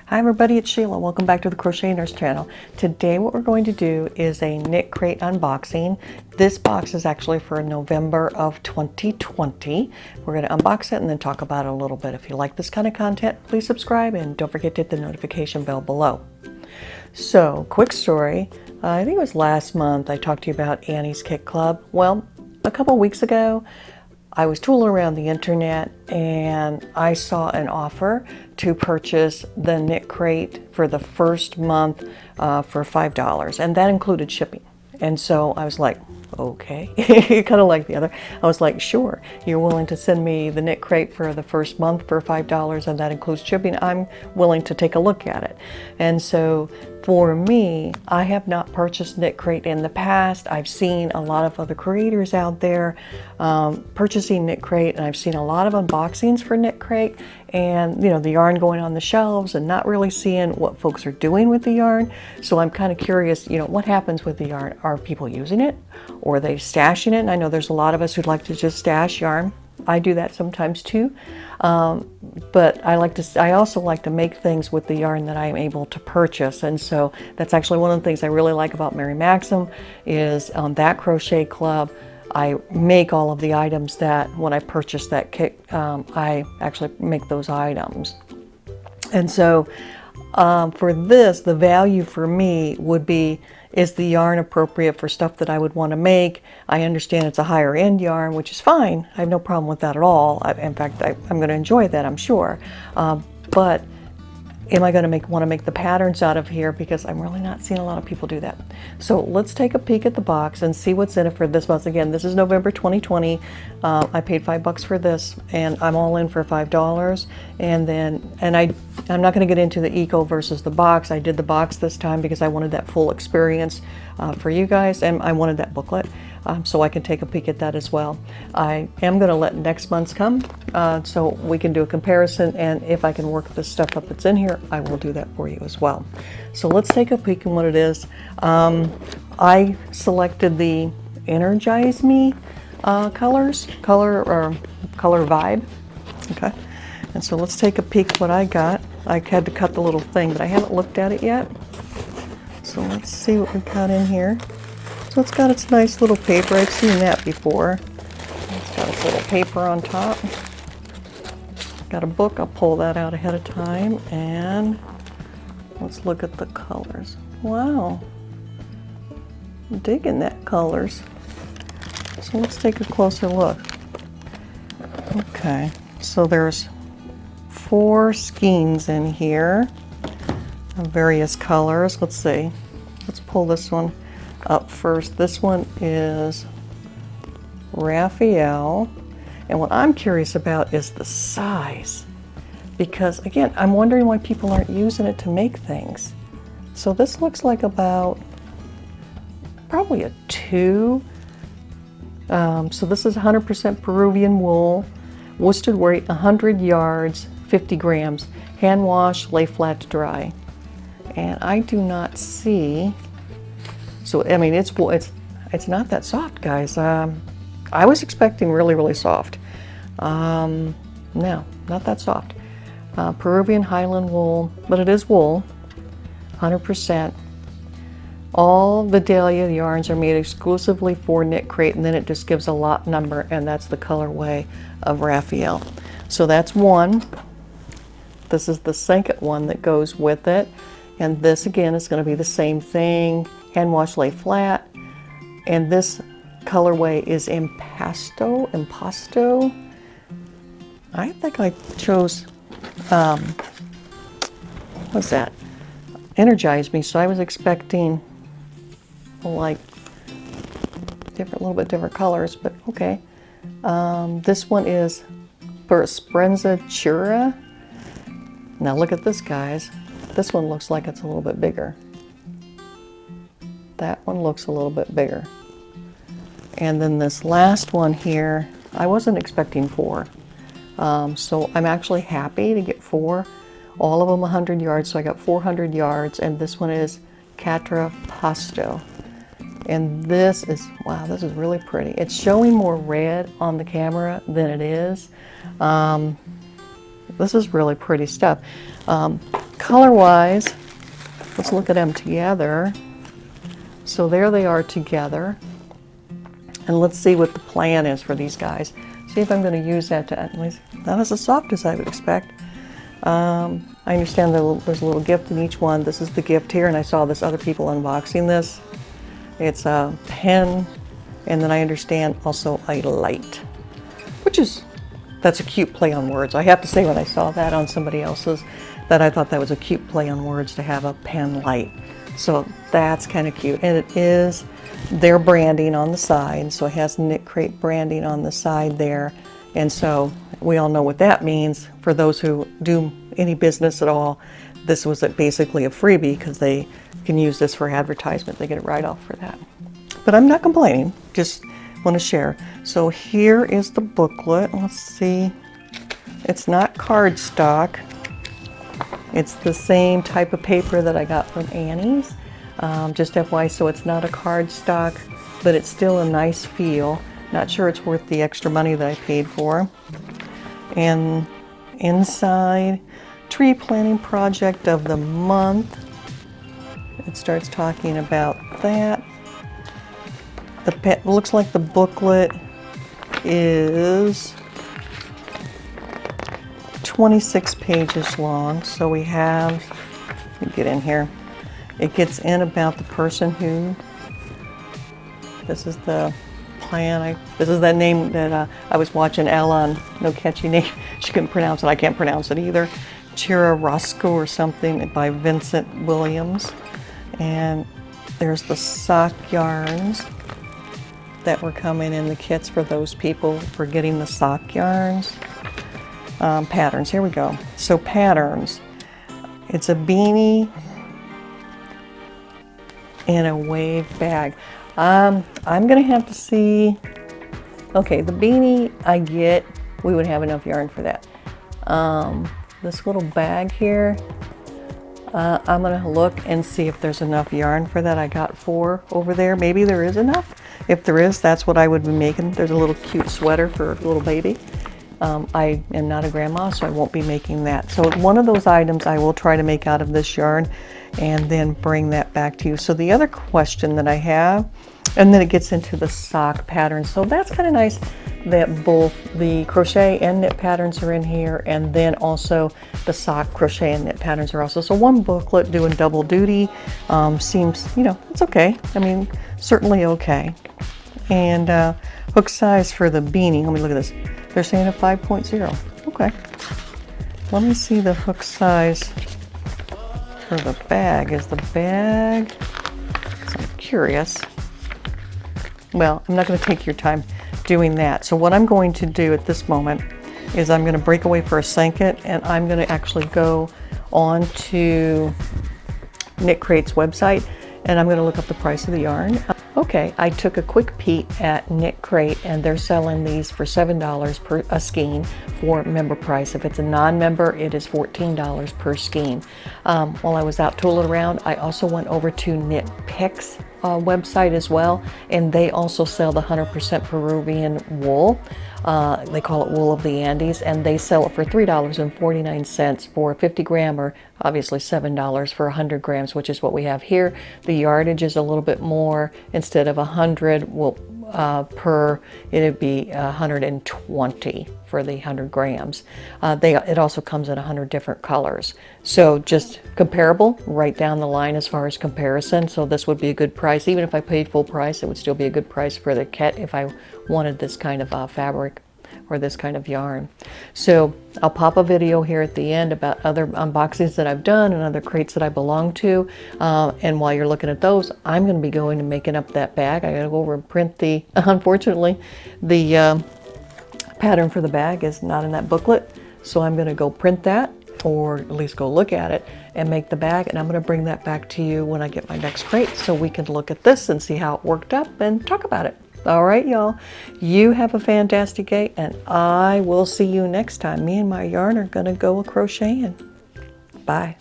Hi everybody, it's Sheila. Welcome back to the Crochet Nurse channel. Today what we're going to do is a KnitCrate unboxing. This box is actually for November of 2020. We're going to unbox it and then talk about it a little bit. If you like this kind of content, please subscribe and don't forget to hit the notification bell below. So, quick story. I think it was last month I talked to you about Annie's Kit Club. Well, a couple weeks ago, I was tooling around the internet and I saw an offer to purchase the KnitCrate for the first month for $5, and that included shipping. And so I was like, okay, kind of like the other. I was like, sure, you're willing to send me the KnitCrate for the first month for $5 and that includes shipping. I'm willing to take a look at it. And so for me, I have not purchased KnitCrate in the past. I've seen a lot of other creators out there purchasing KnitCrate, and I've seen a lot of unboxings for KnitCrate, and you know, the yarn going on the shelves and not really seeing what folks are doing with the yarn. So I'm kind of curious, you know, what happens with the yarn? Are people using it, or are they stashing it? And I know there's a lot of us who'd like to just stash yarn. I do that sometimes too, but I also like to make things with the yarn that I am able to purchase, and so that's actually one of the things I really like about Mary Maxim is on that crochet club. I make all of the items that when I purchase that kit, I actually make those items. And so for this, the value for me would be, is the yarn appropriate for stuff that I would want to make? I understand it's a higher end yarn, which is fine. I have no problem with that at all. In fact, I'm going to enjoy that, I'm sure. But am I going to want to make the patterns out of here? Because I'm really not seeing a lot of people do that. So let's take a peek at the box and see what's in it for this month. Again, this is November 2020. I paid $5 for this, and I'm all in for $5. And I'm not going to get into the eco versus the box. I did the box this time because I wanted that full experience for you guys, and I wanted that booklet so I can take a peek at that as well. I am going to let next month's come so we can do a comparison, and if I can work the stuff up that's in here, I will do that for you as well. So let's take a peek at what it is. I selected the Energize Me color vibe. Okay, and so let's take a peek what I got. I had to cut the little thing, but I haven't looked at it yet. So let's see what we've got in here. So it's got its nice little paper. I've seen that before. It's got its little paper on top. Got a book. I'll pull that out ahead of time, and let's look at the colors. Wow, I'm digging that colors. So let's take a closer look. Okay, so there's 4 skeins in here of various colors. Let's see. Let's pull this one up first. This one is Raphael, and what I'm curious about is the size, because again, I'm wondering why people aren't using it to make things. So this looks like about probably a 2. So this is 100% Peruvian wool, worsted weight 100 yards, 50 grams, hand wash, lay flat to dry. And I do not see, so I mean it's not that soft, guys. I was expecting really soft. No, not that soft. Peruvian Highland wool, but it is wool, 100%. All the Dahlia yarns are made exclusively for KnitCrate, and then it just gives a lot number, and that's the colorway of Raphael. So that's one. This is the second one that goes with it, and this again is going to be the same thing, hand wash, lay flat, and this colorway is Impasto. I think I chose what's that? Energize Me. So I was expecting like little bit different colors, but okay. This one is Sprenza Chura. Now look at this, guys. This one looks like it's a little bit bigger. That one looks a little bit bigger. And then this last one here, I wasn't expecting 4. So I'm actually happy to get 4. All of them 100 yards, so I got 400 yards, and this one is Catra Pasto. And this is, wow, this is really pretty. It's showing more red on the camera than it is. This is really pretty stuff. color-wise, let's look at them together. So there they are together. And let's see what the plan is for these guys. See if I'm going to use that to, at least not as soft as I would expect. I understand there's a little gift in each one. This is the gift here, and I saw this other people unboxing this. It's a pen, and then I understand also a light, which is, that's a cute play on words. I have to say, when I saw that on somebody else's, that I thought that was a cute play on words to have a pen light. So that's kind of cute, and it is their branding on the side. So it has KnitCrate branding on the side there, and so we all know what that means. For those who do any business at all, this was basically a freebie because they can use this for advertisement. They get a write-off for that. But I'm not complaining, just want to share. So here is the booklet. Let's see. It's not cardstock. It's the same type of paper that I got from Annie's. Just FYI, so it's not a cardstock, but it's still a nice feel. Not sure it's worth the extra money that I paid for. And inside, tree planting project of the month. It starts talking about that. It looks like the booklet is 26 pages long. So we have, let me get in here. It gets in about the person who, this is the plan. This is that name that I was watching Ella on No Catchy Name. She couldn't pronounce it. I can't pronounce it either. Chira Roscoe or something by Vincent Williams. And there's the sock yarns that were coming in the kits for those people for getting the sock yarns. Patterns, here we go. So patterns. It's a beanie in a wave bag. I'm gonna have to see. Okay, the beanie I get, we would have enough yarn for that. This little bag here, I'm gonna look and see if there's enough yarn for that. I got 4 over there. Maybe there is enough. If there is, that's what I would be making. There's a little cute sweater for a little baby. I am not a grandma, so I won't be making that. So one of those items I will try to make out of this yarn and then bring that back to you. So the other question that I have, and then it gets into the sock pattern. So that's kind of nice that both the crochet and knit patterns are in here, and then also the sock crochet and knit patterns are also. So one booklet doing double duty seems, you know, it's okay. I mean, certainly okay. And hook size for the beanie, let me look at this. They're saying a 5.0. Okay. Let me see the hook size for the bag. Is the bag, I'm curious. Well, I'm not going to take your time doing that. So what I'm going to do at this moment is I'm going to break away for a second, and I'm going to actually go on to KnitCrate's website, and I'm going to look up the price of the yarn. Okay, I took a quick peek at KnitCrate, and they're selling these for $7 per a skein for member price. If it's a non-member, it is $14 per skein. While I was out tooling around, I also went over to KnitPick's website as well, and they also sell the 100% Peruvian wool. They call it Wool of the Andes, and they sell it for $3.49 for a 50 gram, or obviously $7 for 100 grams, which is what we have here. The yardage is a little bit more. Instead of 100 it'd be 120 for the 100 grams. It also comes in 100 different colors. So just comparable right down the line as far as comparison. So this would be a good price. Even if I paid full price, it would still be a good price for the kit if I wanted this kind of fabric or this kind of yarn. So I'll pop a video here at the end about other unboxings that I've done and other crates that I belong to. And while you're looking at those, I'm going to be going and making up that bag. I got to go over and print the, unfortunately, the pattern for the bag is not in that booklet. So I'm going to go print that, or at least go look at it and make the bag. And I'm going to bring that back to you when I get my next crate, so we can look at this and see how it worked up and talk about it. All right, y'all, you have a fantastic day, and I will see you next time. Me and my yarn are gonna go a-crocheting. Bye.